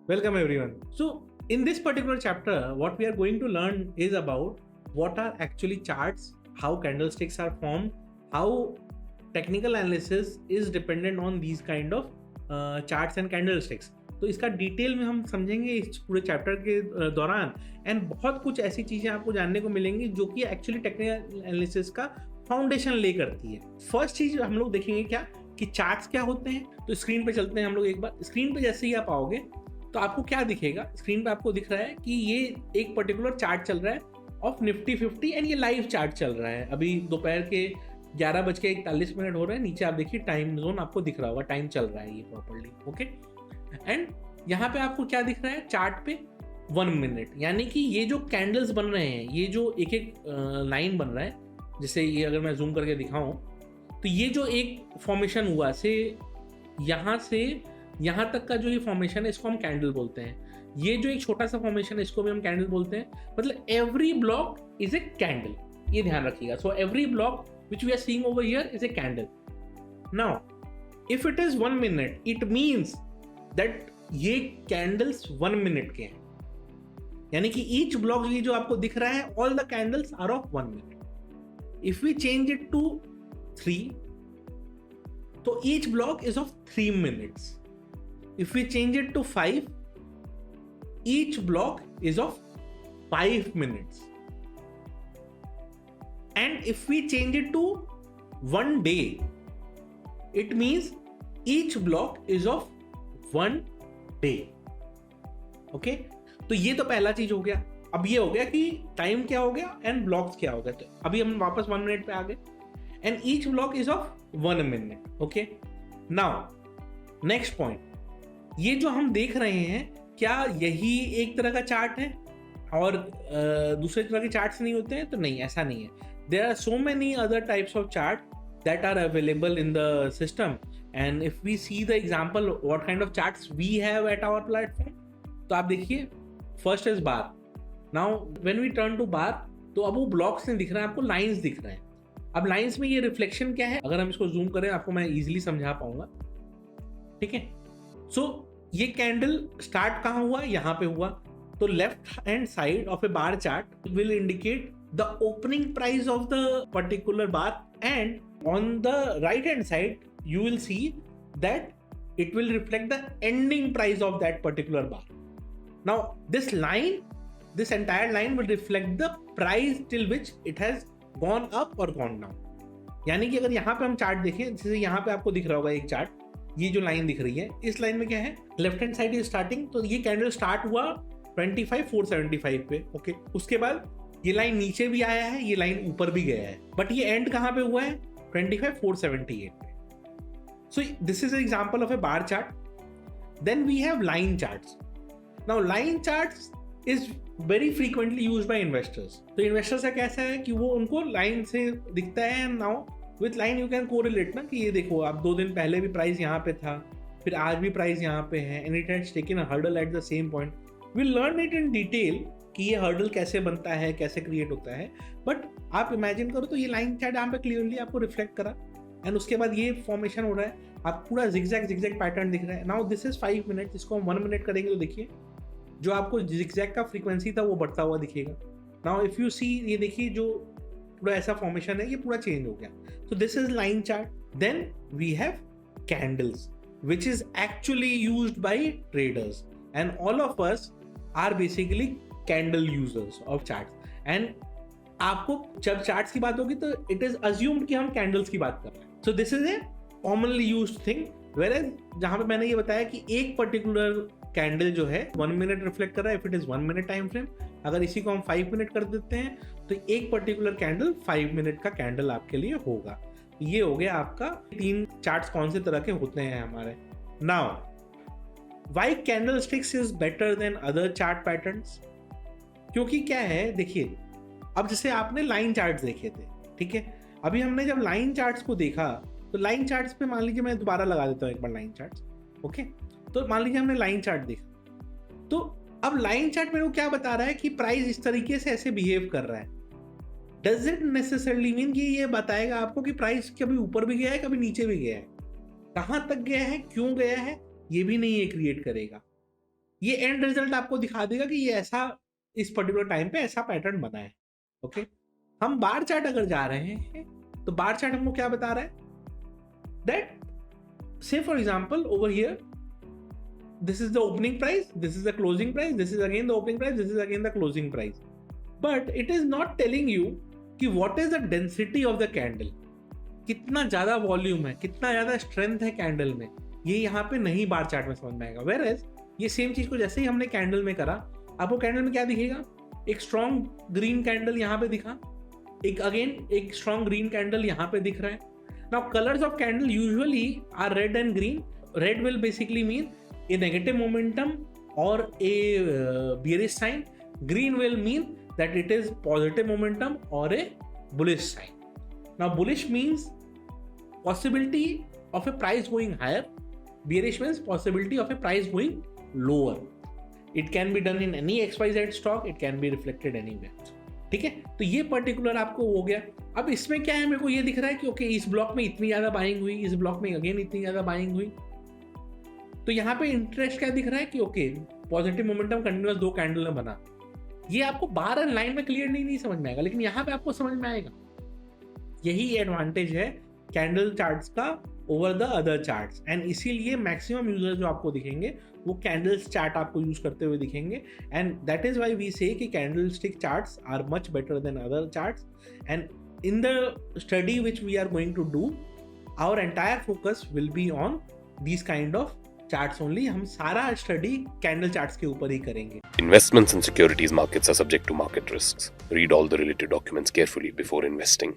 Welcome everyone. So in this particular chapter, what we are going to learn is about what are actually charts, how candlesticks are formed, how technical analysis is dependent on these kind of charts and candlesticks. तो इसका detail में हम समझेंगे इस पूरे chapter के दौरान and बहुत कुछ ऐसी चीज़ें आपको जानने को मिलेंगी जो कि एक्चुअली टेक्निकल एनालिसिस का फाउंडेशन ले करती है. फर्स्ट चीज़ हम लोग देखेंगे क्या कि चार्ट्स क्या होते हैं. तो स्क्रीन पे चलते हैं हम लोग एक बार. स्क्रीन पे जैसे ही आप आओगे तो आपको क्या दिखेगा. स्क्रीन पे आपको दिख रहा है कि ये एक पर्टिकुलर चार्ट चल रहा है ऑफ निफ्टी 50 एंड ये लाइव चार्ट चल रहा है. अभी दोपहर के 11:41 हो रहे हैं. नीचे आप देखिए टाइम जोन आपको दिख रहा होगा, टाइम चल रहा है ये प्रॉपर्ली. ओके, एंड यहाँ पे आपको क्या दिख रहा है चार्ट पे 1 मिनट. यानी कि ये जो कैंडल्स बन रहे हैं, ये जो एक एक लाइन बन रहा है, जैसे ये अगर मैं जूम करके दिखाऊं तो ये जो एक फॉर्मेशन हुआ से यहाँ तक का जो ये फॉर्मेशन है इसको हम कैंडल बोलते हैं. ये जो एक छोटा सा फॉर्मेशन है इसको भी हम कैंडल बोलते हैं. मतलब every block is a candle, ये ध्यान रखिएगा. So every block which we are seeing over here is a candle. Now if it is 1 minute it means that ये कैंडल्स 1 मिनट के हैं. यानी कि ईच ब्लॉक ये जो आपको दिख रहा है all the candles are of 1 minute. If we change it to 3 तो each block is of 3 minutes. If we change it to 5, each block is of 5 minutes. And if we change it to 1 day, it means each block is of 1 day. Okay? तो ये तो पहला चीज हो गया. अब ये हो गया कि टाइम क्या हो गया एंड ब्लॉक्स क्या हो गया. तो अभी हम वापस 1 मिनट पे आ गए and each block is of 1 minute. Okay, now next point. ये जो हम देख रहे हैं क्या यही एक तरह का चार्ट है और दूसरे तरह के चार्ट्स नहीं होते हैं? तो नहीं, ऐसा नहीं है. There are so many other types of chart that are available in the system. And if we see the example what kind of charts we have at our platform, तो आप देखिए first is bar. Now when we turn to bar तो अब वो blocks नहीं दिख रहे हैं, आपको लाइंस दिख रहे हैं. अब लाइंस में ये रिफ्लेक्शन क्या है, अगर हम इसको जूम करें आपको मैं इजीली समझा पाऊंगा. ठीक है, सो ये कैंडल स्टार्ट कहाँ हुआ, यहाँ पे हुआ. तो left hand side of a bar chart will indicate the opening price of the particular bar and on the right hand side you will see that it will reflect the ending price of that particular bar. Now this entire line will reflect the price till which it has gone up or gone down. यानी कि अगर यहाँ पे हम chart देखें, जैसे यहाँ पे आपको दिख रहा होगा एक चार्ट, ये जो लाइन दिख रही है इस लाइन में क्या है, left hand side is starting. तो ये कैंडल स्टार्ट हुआ 25,475 पे. ओके, उसके बाद ये लाइन नीचे भी आया है, ये लाइन ऊपर भी गया है, बट ये एंड कहाँ पे हुआ है 25,478 पे. So this is example of a bar chart. Then we have line charts. Now line charts is very frequently used by investors. तो इन्वेस्टर्स का कैसा है कि वो उनको लाइन से दिखता है. Now with line you can correlate ना कि ये देखो आप 2 दिन पहले भी प्राइस यहाँ पे था, फिर आज भी प्राइस यहाँ पे है and it has taken a hurdle at the same point. Will learn it in detail कि ये हर्डल कैसे बनता है, कैसे क्रिएट होता है. बट आप इमेजिन करो तो ये लाइन चार्ट यहाँ पे क्लियरली आपको रिफ्लेक्ट करा एंड उसके बाद ये फॉर्मेशन हो रहा है, आप पूरा जिगजैग पैटर्न दिख रहा है. Now this is 5 minute. इसको हम 1 मिनट करेंगे तो देखिए जो आपको जिगजैग का फ्रीक्वेंसी था वो बढ़ता हुआ दिखेगा. नाउ इफ यू सी, ये देखिए जो पूरा ऐसा फॉर्मेशन है ये पूरा चेंज हो गया. So this is line chart. Then we have candles, which is actually used by traders, and all of us are basically candle users of charts. And आपको जब charts की बात होगी तो it is assumed कि हम candles की बात कर रहे हैं. So this is a commonly used thing. Whereas जहाँ पे मैंने ये बताया कि एक particular कैंडल जो है 1 मिनट रिफ्लेक्ट कर रहा है. If it is 1 minute time frame, अगर इसी को हम 5 मिनट कर देते हैं तो एक पर्टिकुलर कैंडल 5 मिनट का कैंडल आपके लिए होगा. ये हो गया आपका 3 चार्ट्स कौन से तरह के होते हैं हमारे. Now why candlesticks is better than other chart patterns? क्योंकि क्या है, देखिए अब जैसे आपने लाइन चार्ट्स देखे थे, ठीक है, अभी हमने जब लाइन चार्ट्स को देखा तो लाइन चार्ट्स पे मान लीजिए मैं दोबारा लगा देता हूँ एक बार लाइन चार्ट्स. ओके, तो मान लीजिए हमने लाइन चार्ट देखा, तो अब लाइन चार्ट मेरे को क्या बता रहा है कि प्राइस इस तरीके से ऐसे बिहेव कर रहा है. डज इट नेसेसरली मीन कि ये बताएगा आपको कि प्राइस कभी ऊपर भी गया है कभी नीचे भी गया है, कहाँ तक गया है, क्यों गया है, ये भी नहीं ये क्रिएट करेगा. ये एंड रिजल्ट आपको दिखा देगा कि ये ऐसा इस पर्टिकुलर टाइम पे ऐसा पैटर्न बना है। ओके, हम बार चार्ट अगर जा रहे हैं तो बार चार्ट हमको क्या बता रहा है, दैट से for example over here this is the opening price, this is the closing price, this is again the opening price, this is again the closing price, but it is not telling you कि what is the density of the candle, कितना ज्यादा volume है, कितना ज्यादा strength है candle में, ये यहाँ पे नहीं बार चार्ट में समझ में आएगा। वेयर ये सेम चीज को जैसे ही हमने कैंडल में करा, आपको कैंडल में क्या दिखेगा, एक स्ट्रॉन्ग ग्रीन कैंडल यहाँ पे दिखा, एक अगेन एक स्ट्रॉन्ग ग्रीन कैंडल यहाँ पे दिख रहा है। Now colours of candle usually are red and green. Red will basically mean a negative momentum or a bearish sign. Green will mean that it is positive momentum or a bullish sign. Now bullish means possibility of a price going higher, bearish means possibility of a price going lower. It can be done in any XYZ stock, it can be reflected anywhere. ठीक है, तो ये particular आपको हो गया। अब इसमें क्या है, मेरे को ये दिख रहा है कि ओके इस ब्लॉक में इतनी ज्यादा बाइंग हुई, इस ब्लॉक में अगेन इतनी ज्यादा बाइंग हुई, तो यहाँ पे इंटरेस्ट क्या दिख रहा है कि okay positive momentum continuous 2 candle में बना। ये आपको बार एंड लाइन में क्लियर नहीं समझ में आएगा, लेकिन यहाँ पे आपको समझ में आएगा। यही एडवांटेज है कैंडल चार्ट्स का over the other charts, and इसीलिए मैक्सिमम यूजर जो आपको दिखेंगे वो कैंडल्स चार्ट आपको यूज करते हुए दिखेंगे, and that is why we say कि candlestick charts are much better than other charts. And in the study which we are going to do, our entire focus will be on these kind of charts only. हम सारा study candle charts के ऊपर ही करेंगे। Investments in securities markets are subject to market risks. Read all the related documents carefully before investing.